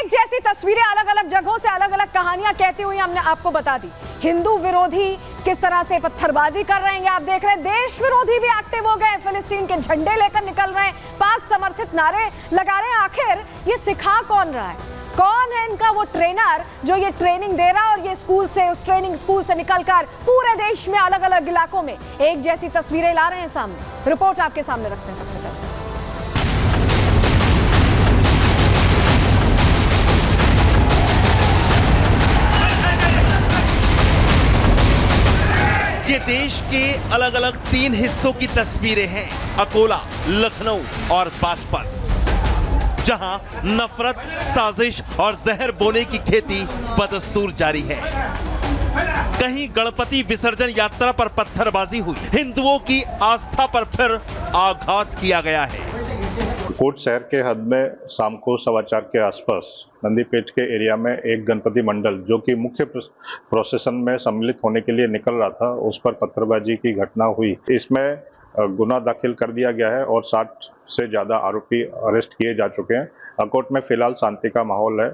एक जैसी तस्वीरें अलग अलग जगहों से अलग अलग कहानियां कहती हुई हमने आपको बता दी। हिंदू विरोधी किस तरह से पत्थरबाजी कर रहे हैं आप देख रहे हैं, देश विरोधी भी एक्टिव हो गए, फिलिस्तीन के झंडे लेकर निकल रहे हैं, पाक समर्थित नारे लगा रहे हैं। आखिर ये सिखा कौन रहा है, कौन है इनका वो ट्रेनर जो ये ट्रेनिंग दे रहा है और ये स्कूल से, उस ट्रेनिंग स्कूल से निकलकर पूरे देश में अलग अलग इलाकों में एक जैसी तस्वीरें ला रहे हैं सामने। रिपोर्ट आपके सामने रखते हैं सबसे पहले। ये देश के अलग अलग 3 हिस्सों की तस्वीरें हैं, अकोला, लखनऊ और बागपत, जहां नफरत, साजिश और जहर बोने की खेती बदस्तूर जारी है। कहीं गणपति विसर्जन यात्रा पर पत्थरबाजी हुई, हिंदुओं की आस्था पर फिर आघात किया गया है। कोट शहर के हद में शाम को 4:15 के आसपास नंदीपेट के एरिया में एक गणपति मंडल जो कि मुख्य प्रोसेशन में सम्मिलित होने के लिए निकल रहा था, उस पर पत्थरबाजी की घटना हुई। इसमें गुना दाखिल कर दिया गया है और 60 से ज्यादा आरोपी अरेस्ट किए जा चुके हैं। कोर्ट में फिलहाल शांति का माहौल है।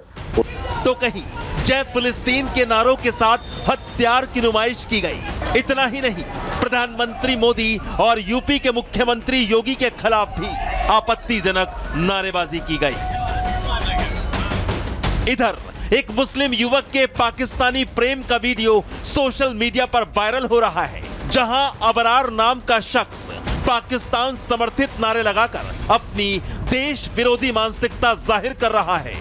तो कहीं जय फिलिस्तीन के नारों के साथ हथियार की नुमाइश की गई। इतना ही नहीं, प्रधानमंत्री मोदी और यूपी के मुख्यमंत्री योगी के खिलाफ भी आपत्तिजनक नारेबाजी की गई। इधर एक मुस्लिम युवक के पाकिस्तानी प्रेम का वीडियो सोशल मीडिया पर वायरल हो रहा है, जहां अबरार नाम का शख्स पाकिस्तान समर्थित नारे लगाकर अपनी देश विरोधी मानसिकता जाहिर कर रहा है।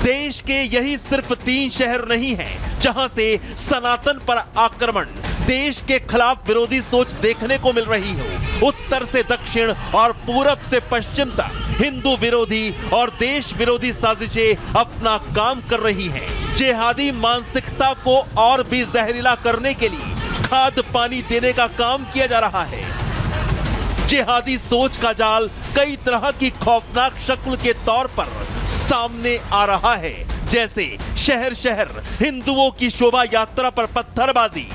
देश के यही सिर्फ 3 शहर नहीं हैं जहां से सनातन पर आक्रमण, देश के खिलाफ विरोधी सोच देखने को मिल रही हो। उत्तर से दक्षिण और पूरब से पश्चिम तक हिंदू विरोधी और देश विरोधी साजिशें अपना काम कर रही हैं। जिहादी मानसिकता को और भी जहरीला करने के लिए खाद पानी देने का काम किया जा रहा है। जिहादी सोच का जाल कई तरह की खौफनाक शक्ल के तौर पर सामने आ रहा है, जैसे शहर शहर हिंदुओं की शोभा यात्रा पर पत्थरबाजी,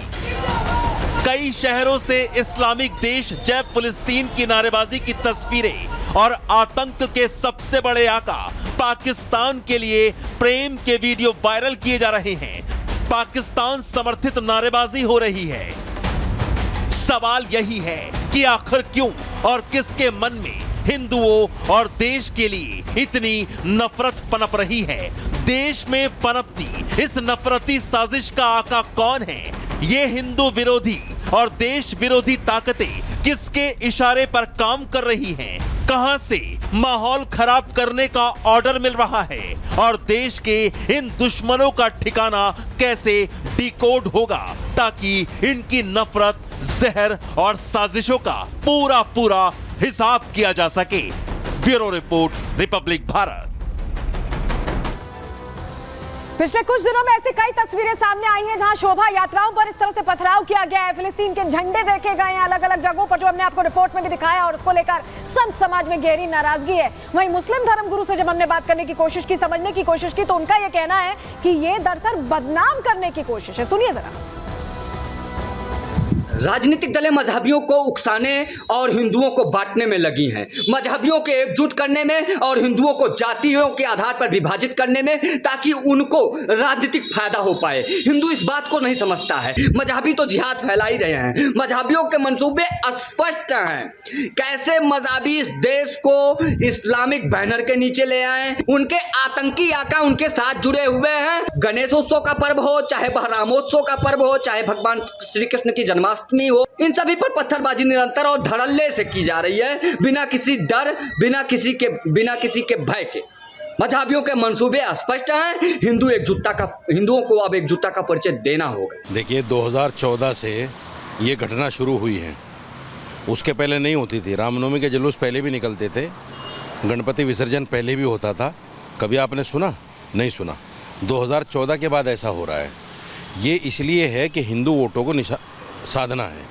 कई शहरों से इस्लामिक देश जय फिलिस्तीन की नारेबाजी की तस्वीरें और आतंक के सबसे बड़े आका पाकिस्तान के लिए प्रेम के वीडियो वायरल किए जा रहे हैं। पाकिस्तान समर्थित नारेबाजी हो रही है। सवाल यही है कि आखिर क्यों और किसके मन में हिंदुओं और देश के लिए इतनी नफरत पनप रही है। देश में पनपती इस नफरती साजिश का आका कौन है? ये हिंदू विरोधी और देश विरोधी ताकतें किसके इशारे पर काम कर रही हैं? कहां से माहौल खराब करने का ऑर्डर मिल रहा है और देश के इन दुश्मनों का ठिकाना कैसे डिकोड होगा ताकि इनकी नफरत, जहर और साजिशों का पूरा हिसाब किया जा सके। Bureau report, Republic Bharat. पिछले कुछ दिनों में ऐसी कई तस्वीरें सामने आई हैं जहां शोभा यात्राओं पर इस तरह से पथराव किया गया है, फिलिस्तीन के झंडे देखे गए हैं अलग अलग जगहों पर, जो हमने आपको रिपोर्ट में भी दिखाया और उसको लेकर संत समाज में गहरी नाराजगी है। वहीं मुस्लिम धर्मगुरु से जब हमने बात करने की कोशिश की, समझने की कोशिश की, तो उनका यह कहना है कि ये दरअसल बदनाम करने की कोशिश है। सुनिए जरा। राजनीतिक दलें मजहबियों को उकसाने और हिंदुओं को बांटने में लगी हैं, मजहबियों को एकजुट करने में और हिंदुओं को जातियों के आधार पर विभाजित करने में, ताकि उनको राजनीतिक फायदा हो पाए। हिंदू इस बात को नहीं समझता है। मजहबी तो जिहाद फैला ही रहे हैं। मजहबियों के मंसूबे स्पष्ट हैं। कैसे मजहबी इस देश को इस्लामिक बैनर के नीचे ले आए, उनके आतंकी आका उनके साथ जुड़े हुए हैं। गणेशोत्सव का पर्व हो, चाहे बहरामोत्सव का पर्व हो, चाहे भगवान श्री कृष्ण की जन्माष्टमी हो, इन सभी पर पत्थरबाजी निरंतर और धड़ल्ले से की जा रही है, बिना किसी डर, बिना किसी के भय के। मजहबियों के मंसूबे स्पष्ट हैं। हिंदुओं को अब एकजुटता का परिचय देना होगा। देखिए, 2014 से ये घटना शुरू हुई है। उसके पहले नहीं होती थी। रामनवमी के जुलूस पहले भी निकलते थे, गणपति विसर्जन पहले भी होता था। कभी आपने सुना? नहीं सुना। 2014 के बाद ऐसा हो रहा है। ये इसलिए है कि हिंदू वोटों को साधना है,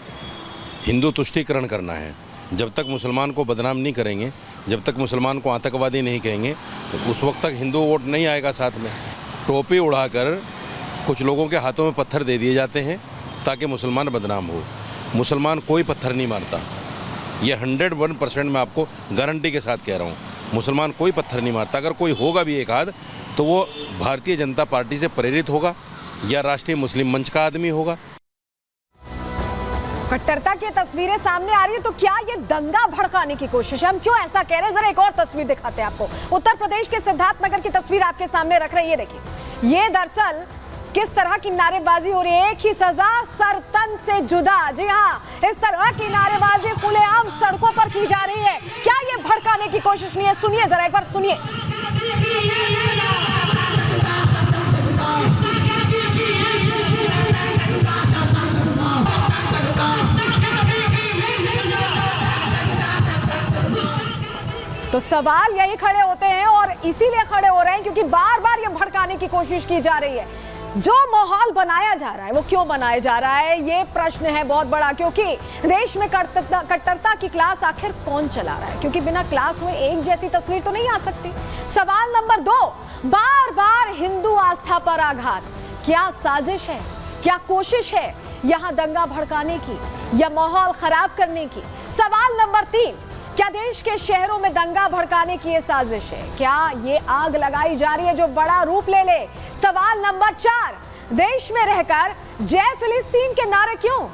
हिंदू तुष्टीकरण करना है। जब तक मुसलमान को बदनाम नहीं करेंगे, जब तक मुसलमान को आतंकवादी नहीं कहेंगे, तो उस वक्त तक हिंदू वोट नहीं आएगा साथ में। टोपी उड़ाकर कुछ लोगों के हाथों में पत्थर दे दिए जाते हैं ताकि मुसलमान बदनाम हो। मुसलमान कोई पत्थर नहीं मारता। ये 101% मैं आपको गारंटी के साथ कह रहा हूँ। मुसलमान कोई पत्थर नहीं मारता। अगर कोई होगा भी एक आध तो वो भारतीय जनता पार्टी से प्रेरित होगा या राष्ट्रीय मुस्लिम मंच का आदमी होगा। कट्टरता की तस्वीरें सामने आ रही है, तो क्या ये दंगा भड़काने की कोशिश है? हम क्यों ऐसा कह रहे हैं, जरा एक और तस्वीर दिखाते हैं आपको। उत्तर प्रदेश के सिद्धार्थनगर की तस्वीर आपके सामने रख रहे हैं। ये देखिए, ये दरअसल किस तरह की नारेबाजी हो रही है। एक ही सजा, सर तन से जुदा। जी हाँ, इस तरह की नारेबाजी खुलेआम सड़कों पर की जा रही है। क्या ये भड़काने की कोशिश नहीं है? सुनिए जरा, एक बार सुनिए। तो सवाल यही खड़े होते हैं, और इसीलिए खड़े हो रहे हैं क्योंकि बार बार ये भड़काने की कोशिश की जा रही है। जो माहौल बनाया जा रहा है वो क्यों बनाया जा रहा है, ये प्रश्न है बहुत बड़ा। क्योंकि देश में कट्टरता की क्लास आखिर कौन चला रहा है? क्योंकि बिना क्लास हुए एक जैसी तस्वीर तो नहीं आ सकती। सवाल नंबर 2, बार बार हिंदू आस्था पर आघात। क्या साजिश है, क्या कोशिश है यहां दंगा भड़काने की या माहौल खराब करने की? सवाल नंबर 3, क्या देश के शहरों में दंगा भड़काने की ये साजिश है? क्या ये आग लगाई जा रही है जो बड़ा रूप ले ले? सवाल नंबर 4, देश में रहकर जय फिलिस्तीन के नारे क्यों?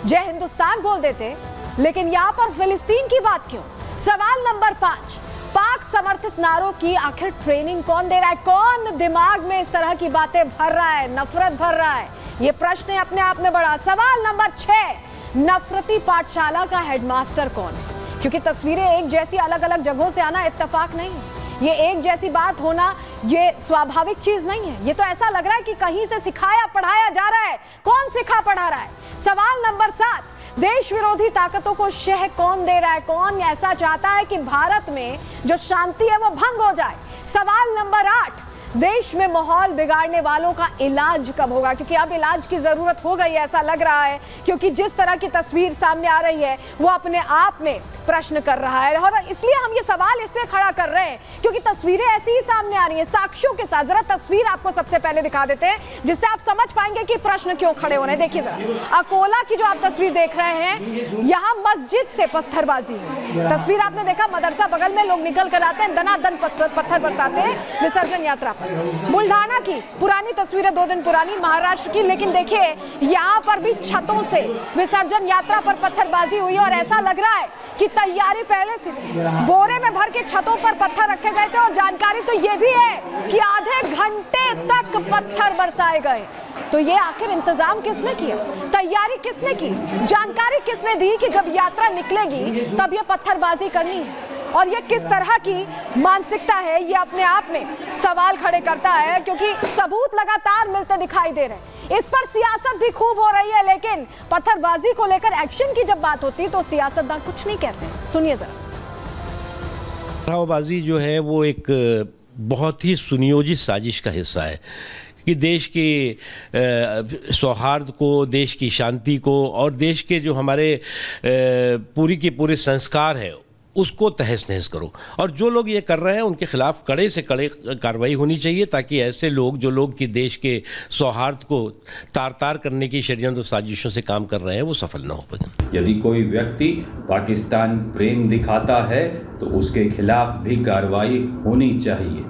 जय हिंदुस्तान बोल देते, लेकिन यहां पर फिलिस्तीन की बात क्यों? सवाल नंबर 5, पाक समर्थित नारों की आखिर ट्रेनिंग कौन दे रहा है? कौन दिमाग में इस तरह की बातें भर रहा है, नफरत भर रहा है? ये प्रश्न है अपने आप में बड़ा। सवाल नंबर 6, नफरती पाठशाला का हेडमास्टर कौन है? क्योंकि तस्वीरें एक जैसी अलग अलग जगहों से आना इत्तेफाक नहीं है। ये एक जैसी बात होना ये स्वाभाविक चीज नहीं है। ये तो ऐसा लग रहा है कि कहीं से सिखाया पढ़ाया जा रहा है। कौन सिखा पढ़ा रहा है? सवाल नंबर 7, देश विरोधी ताकतों को शह कौन दे रहा है? कौन ऐसा चाहता है कि भारत में जो शांति है वो भंग हो जाए? सवाल नंबर 8, देश में माहौल बिगाड़ने वालों का इलाज कब होगा? क्योंकि अब इलाज की जरूरत हो गई है, ऐसा लग रहा है। क्योंकि जिस तरह की तस्वीर सामने आ रही है वो अपने आप में प्रश्न कर रहा है। और इसलिए हम ये सवाल इसलिए खड़ा कर रहे हैं क्योंकि तस्वीरें ऐसी ही सामने आ रही हैं साक्ष्यों के साथ। जरा तस्वीर आपको सबसे पहले दिखा देते हैं जिससे आप समझ पाएंगे कि प्रश्न क्यों खड़े हो रहे हैं। देखिए जरा, अकोला की जो आप तस्वीर देख रहे हैं, यहाँ मस्जिद से पत्थरबाजी हुई। तस्वीर आपने देखा, मदरसा बगल में लोग निकल कर आते हैं, दनादन पत्थर बरसाते हैं विसर्जन यात्रा पर। बुल्ढाना की पुरानी तस्वीर है, 2 दिन पुरानी, महाराष्ट्र की। लेकिन देखिए यहाँ पर भी छतों से विसर्जन यात्रा पर पत्थरबाजी हुई और ऐसा लग रहा है कि तैयारी पहले से थी। बोरे में भर के छतों पर पत्थर रखे गए थे और जानकारी तो ये भी है कि आधे घंटे तक पत्थर बरसाए गए। तो ये आखिर इंतजाम किसने किया, तैयारी किसने की, जानकारी किसने दी कि जब यात्रा निकलेगी तब ये पत्थरबाजी करनी है? और ये किस तरह की मानसिकता है, ये अपने आप में सवाल खड़े करता है। क्योंकि सबूत लगातार मिलते दिखाई दे रहे हैं, इस पर सियासत भी खूब हो रही है। लेकिन पत्थरबाजी को लेकर एक्शन की जब बात होती है तो सियासतदान कुछ नहीं कहते। सुनिए जरा। पथरावबाजी जो है वो एक बहुत ही सुनियोजित साजिश का हिस्सा है कि देश के सौहार्द को, देश की शांति को और देश के जो हमारे पूरी के पूरे संस्कार है उसको तहस नहस करो। और जो लोग ये कर रहे हैं उनके खिलाफ कड़े से कड़े कार्रवाई होनी चाहिए ताकि ऐसे लोग जो लोग कि देश के सौहार्द को तार तार करने की षड्यंत्र साजिशों से काम कर रहे हैं वो सफल न हो पाए। यदि कोई व्यक्ति पाकिस्तान प्रेम दिखाता है तो उसके खिलाफ भी कार्रवाई होनी चाहिए।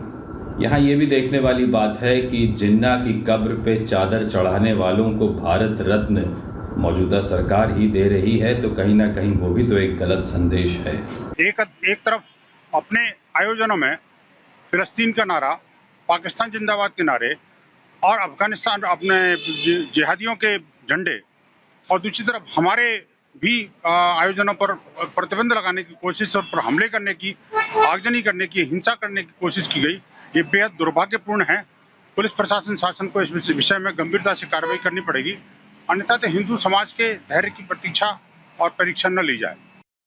यहाँ ये भी देखने वाली बात है कि जिन्ना की कब्र पे चादर चढ़ाने वालों को भारत रत्न मौजूदा सरकार ही दे रही है, तो कहीं ना कहीं वो भी तो एक गलत संदेश है। एक तरफ अपने आयोजनों में फिलिस्तीन का नारा, पाकिस्तान जिंदाबाद के नारे और अफगानिस्तान अपने जिहादियों के झंडे, और दूसरी तरफ हमारे भी आयोजनों पर प्रतिबंध लगाने की कोशिश और पर हमले करने की, आगजनी करने की, हिंसा करने की कोशिश की गई। ये बेहद दुर्भाग्यपूर्ण है। पुलिस प्रशासन शासन को इस विषय में गंभीरता से कार्रवाई करनी पड़ेगी, अन्यथा तो हिंदू समाज के धैर्य की प्रतीक्षा और परीक्षा न ली जाए।